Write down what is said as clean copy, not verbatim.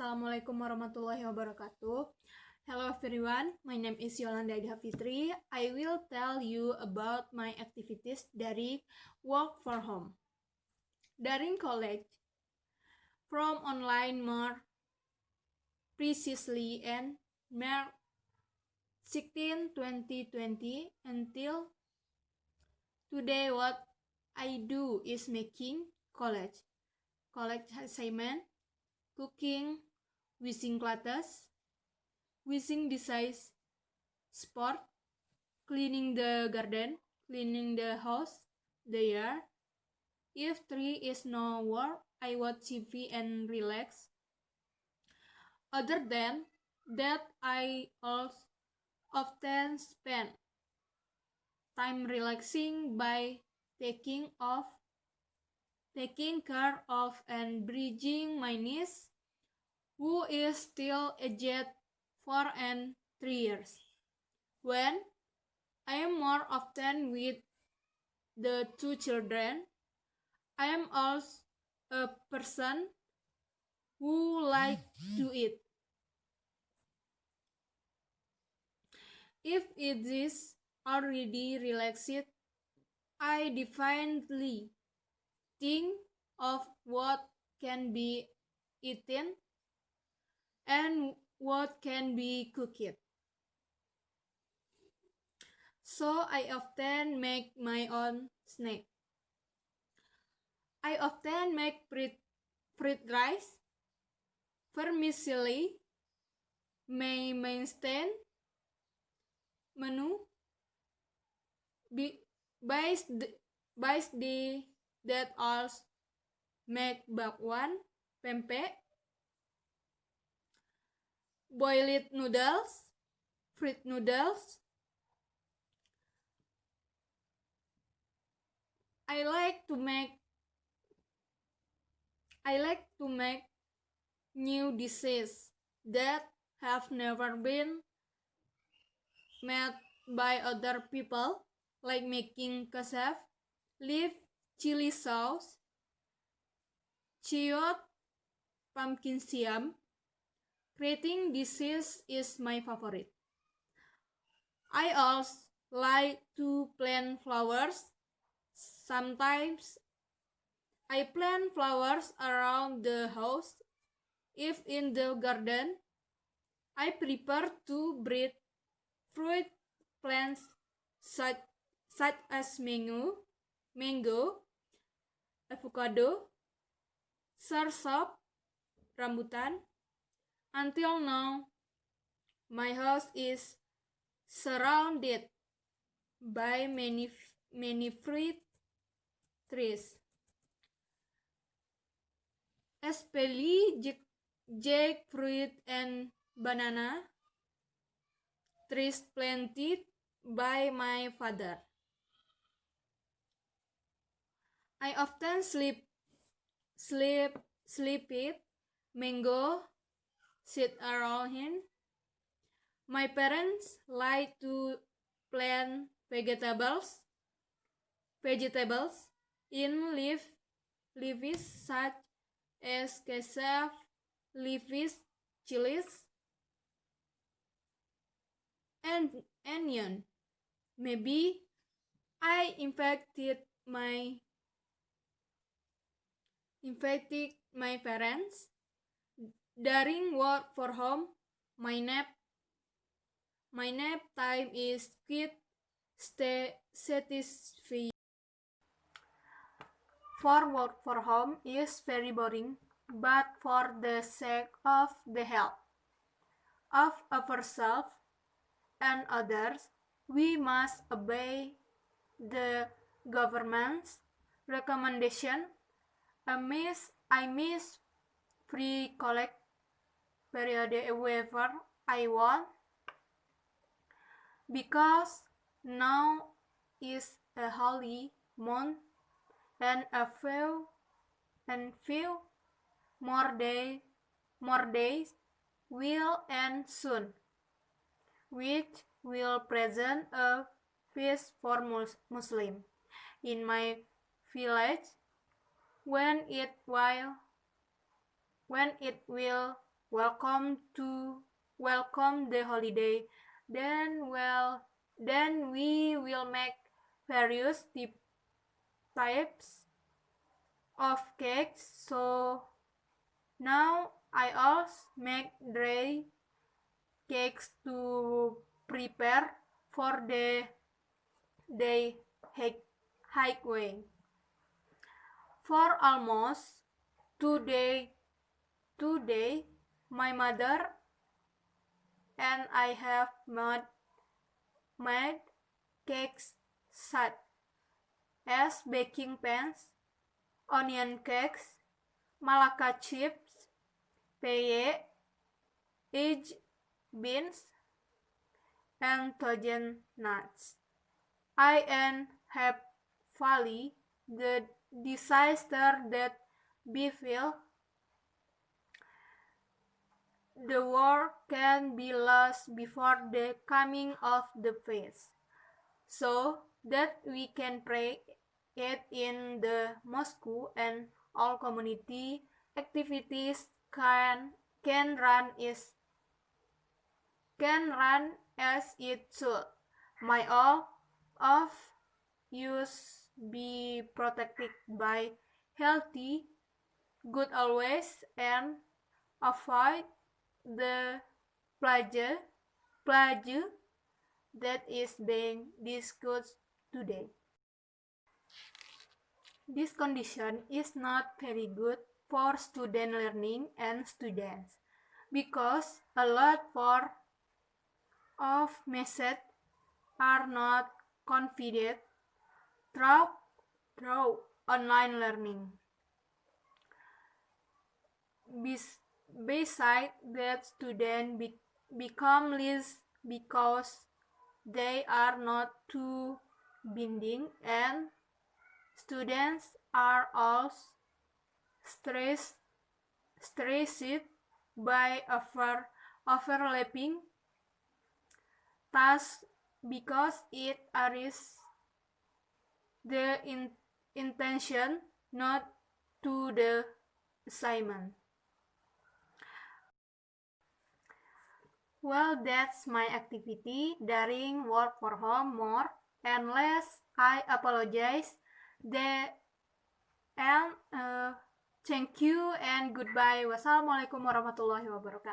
Assalamualaikum warahmatullahi wabarakatuh. Hello everyone, my name is Yolanda Aidha Fitri. I will tell you about my activities dari work from home. During college, from online more precisely and March 16, 2020 until today, what I do is making college assignment, cooking, washing clothes, washing dishes, sport, cleaning the garden, cleaning the house, the yard. If there is no work, I watch TV and relax. Other than that, I also often spend time relaxing by taking care of and bridging my niece, who is still aged 4 and 3 years. When I am more often with the two children, I am also a person who likes to eat. If it is already relaxed, I definitely think of what can be eaten and what can be cooked. So I often make my own snack. I often make fried rice, vermicelli, my mainstay menu, based that also make bakwan, pempek, boiled noodles, fried noodles. I like to make new dishes that have never been made by other people, like making kasaf, leaf chili sauce, chiot, pumpkin siam. Creating dishes is my favorite. I also like to plant flowers. Sometimes I plant flowers around the house. If in the garden, I prefer to breed fruit plants such as mango, avocado, soursop, rambutan. Until now, my house is surrounded by many fruit trees, especially jackfruit and banana trees planted by my father. I often sleep it, mango, sit around him. My parents like to plant vegetables in leaves such as kasaf, leaves, chilies, and onion. Maybe I infected my parents. During work for home, my nap time is quite satisfying. For work for home is very boring, but for the sake of the health of ourselves and others, we must obey the government's recommendation. I miss free collect period wherever I want, because now is a holy month and few more days will end soon, which will present a feast for Muslim in my village when it will welcome the holiday. Then we will make various types of cakes. So now I also make dry cakes to prepare for the day hiking. For almost today, my mother and I have made cakes such as baking pans, onion cakes, Malacca chips, paye, egg beans, and togen nuts. I am hopefully the disaster that befell the war can be lost before the coming of the peace, so that we can pray it in the Moscow and all community activities can run as it should. May all of you be protected by healthy, good always, and avoid the plague that is being discussed today. This condition is not very good for student learning and students because a lot of messages are not conveyed through online learning. Besides that, students become less because they are not too binding, and students are also stressed by overlapping tasks because it is the intention not to the assignment. Well, that's my activity during work for home more and less. I apologize. Thank you and goodbye. Wassalamualaikum warahmatullahi wabarakatuh.